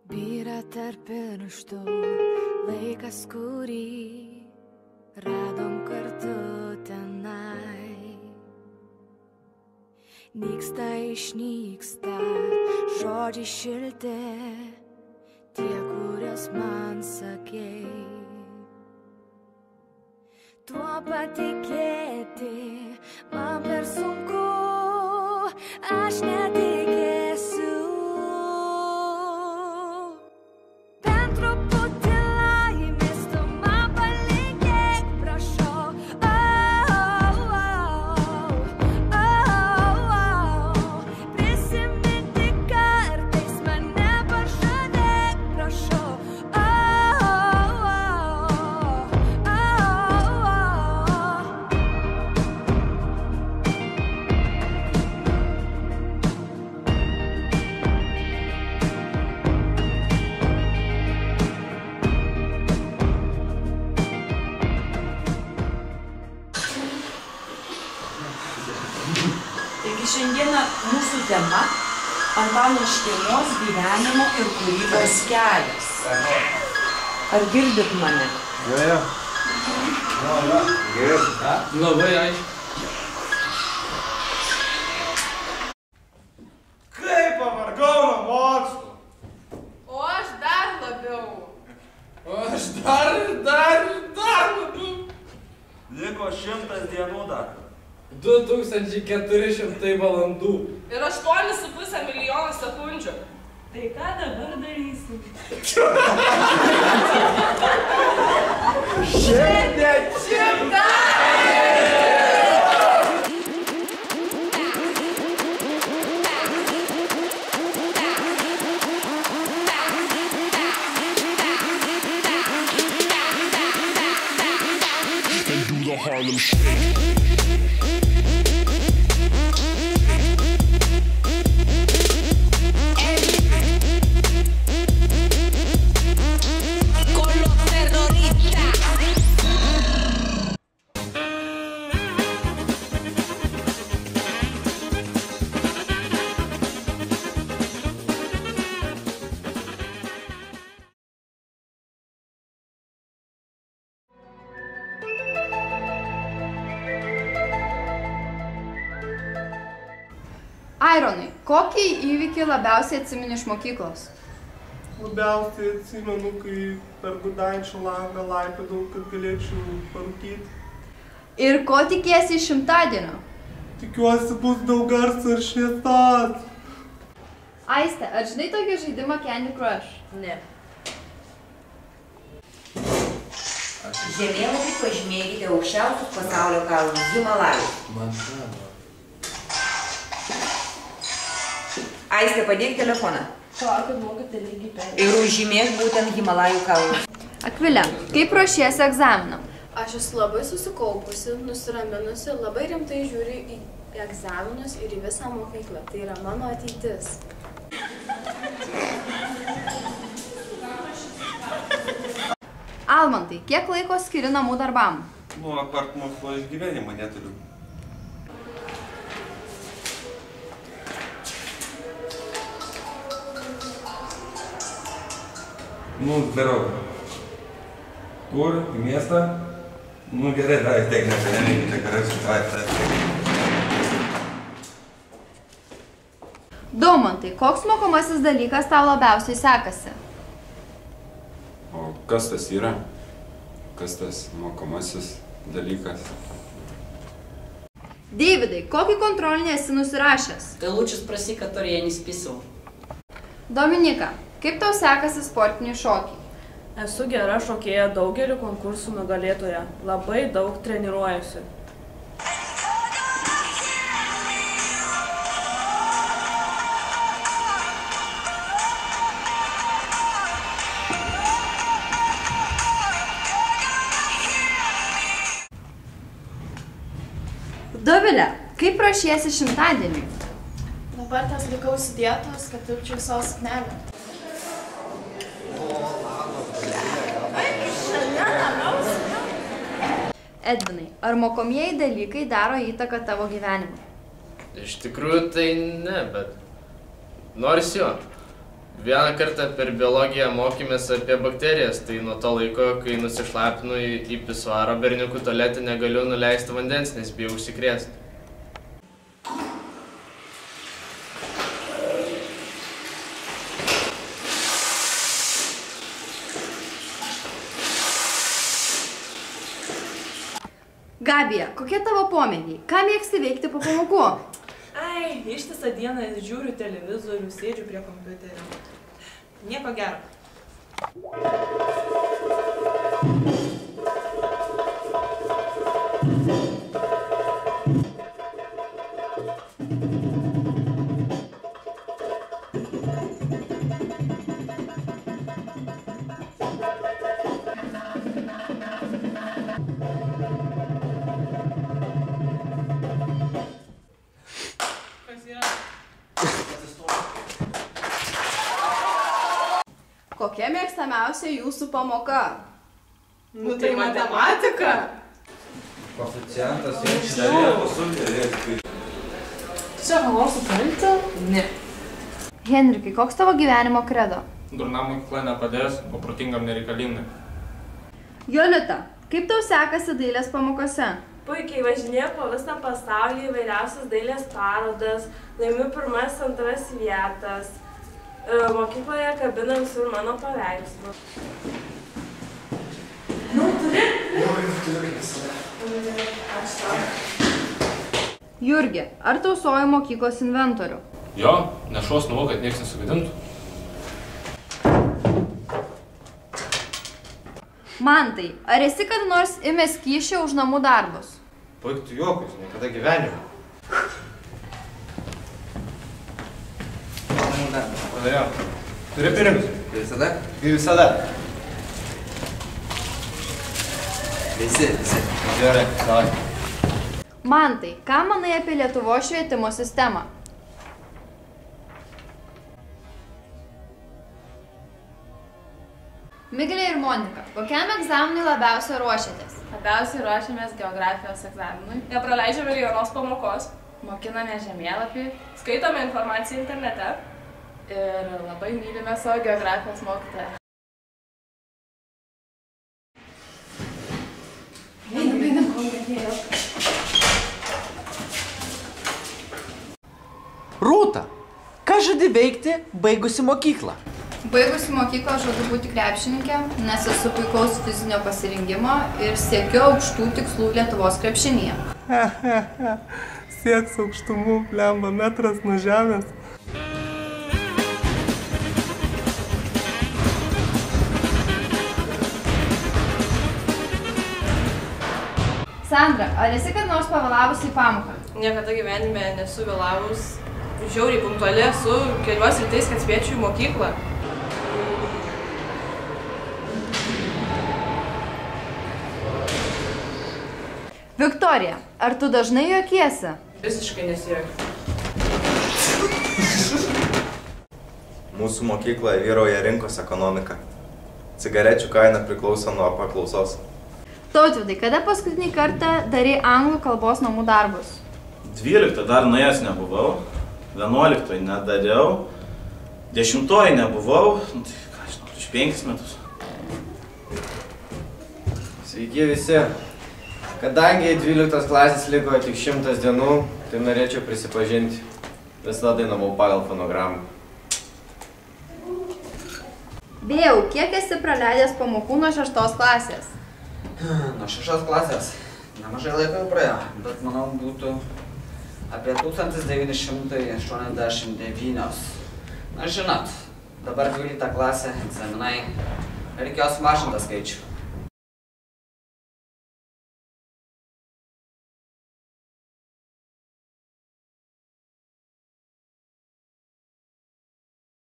Byra tarp pirštų laikas, kurį radom kartu tenai. Nyksta, išnyksta žodžiai šilti, tie, kurias man sakei. Tuo patikėti man per sunku, aš netikėsiu. Bent truputį laimės tu man palinkėk, prašau. Prisiminti kartais mane pažadėk, prašau. Taigi šiandieną mūsų tema – Antano šeimos gyvenimo ir kūrybos kelias. Ar girdit mane? Jo. Labai aišku. Kaip pavargau nuo mokslų. O aš dar labiau. O aš dar labiau. Liko 100 dienų dar. 2400 valandų. Ir 8,5 milijonų sekundžių. Tai ką dabar darysim? Šiandien šimtą! Harlem Shake. Aironai, kokį įvykį labiausiai atsimeni iš mokyklos? Labiausiai atsimenu, kai per Gudaičio langą laipiodavau, kad galėčiau parūkyti. Ir ko tikiesi iš šimtadienio? Tikiuosi bus daug garso ir šviesos. Aiste, ar žinai tokį žaidimą Candy Crush? Ne. Žemėlapį pažymėkite aukščiausius pasaulio kalnus Himalajus. Man žinoma. Aiste, padėk telefoną. Kad mokate lygiai perėti. Ir užžymėk būtent Himalajų kalnus. Akvilė, kaip ruošiesi egzaminam? Aš esu labai susikaupusi, nusiraminusi, labai rimtai žiūriu į egzaminus ir į visą mokyklą. Tai yra mano ateitis. Almantai, kiek laiko skiri namų darbam? Apart mokslo išgyvenimo neturiu. Darau. Kur? Į miestą? Gerai, dar tiek nereikia, kad aš Daumantai, koks mokomasis dalykas tau labiausiai sekasi? O kas tas yra? Kas tas mokomasis dalykas? Deividai, kokį kontrolinį esi nusirašęs? Ты лучше спроси, который я не списывал. Dominika, kaip tau sekasi sportiniai šokiai? Esu gera šokėja, daugelių konkursų nugalėtoja. Labai daug treniruojuosi. Dovilė, kaip ruošiesi šimtadieniui? Dabar tas likausi dietos, kad tilpčiau savo suknelę. Edvinai, ar mokomieji dalykai daro įtaką tavo gyvenimui? Iš tikrųjų tai ne, bet nors jo. Vieną kartą per biologiją mokėmės apie bakterijas, tai nuo to laiko, kai nusišlapinu į pisuaro berniukų tualetą, negaliu nuleisti vandens, nes bijau užsikrėsti. Gabija, kokie tavo pomėgiai? Ką mėgsti veikti po pamokų? Ai, ištisą dieną žiūriu televizorių, sėdžiu prie kompiuterio. Nieko gero. Kokia mėgstamiausia jūsų pamoka? Nu tai matematika. Koeficientas, jau Čia ką nors supranti? Ne. Henrikai, koks tavo gyvenimo kredo? Durnam mokykla nepadės, o protingam nereikalingai. Jolita, kaip tau sekasi dailės pamokose? Puikiai važinėjau po visą pasaulį įvairiausias dailės parodas, laimiu pirmas, antras vietas. Mokykloje kabina visur mano paveikslų. Nu, turi? Turiu visada. Jurgi, ar tausoji mokyklos inventorių? Jo, nešos nuo, kad nieks nesugadintų. Mantai, ar esi kada nors ėmęs kyšį už namų darbus? Baik tu juokus, niekada gyvenime. Padariau. Turi pinigus? Visada? Visada. Visi. Gerai, davai. Mantai, ką manai apie Lietuvos švietimo sistemą? Miglė ir Monika, kokiam egzaminui labiausiai ruošiatės? Labiausiai ruošiamės geografijos egzaminui. Nepraleidžiame ir vienos pamokos. Mokiname žemėlapį Skaitome informaciją internete. ir labai mylime savo geografijos mokytoją. Rūta, ką žadi veikti baigusi mokyklą? Baigusi mokyklą žadu būti krepšininkė, nes esu puikaus fizinio pasirengimo ir siekiu aukštų tikslų Lietuvos krepšinyje. Sieks aukštumų, blemba metras nuo žemės. Sandra, ar esi kad nors pavėlavusi į pamoką? Niekada gyvenime nesu vėlavus. Žiauriai punktuali esu, keliuosi rytais, kad spėčiau į mokyklą. Viktorija, ar tu dažnai juokiesi? Visiškai nesijuokiu. Mūsų mokykloje vyrauja rinkos ekonomika. Cigarečių kaina priklauso nuo paklausos. Tautvydai, kada paskutinį kartą darei anglų kalbos namų darbus? 12 dar nuėjęs nebuvau, 11 nedariau, 10 nebuvau, tai ką žinau, prieš 5 metus. Sveiki visi. Kadangi 12 klasės liko tik 100 dienų, tai norėčiau prisipažinti, visada dainavau pagal fonogramą. Bijau, kiek esi praleidęs pamokų nuo 6 klasės? Nuo 6 klasės nemažai laiko jau praėjo, bet manau būtų apie 1989. Na žinot, dabar 12 klasė, egzaminai, reikėjo sumažinti skaičių.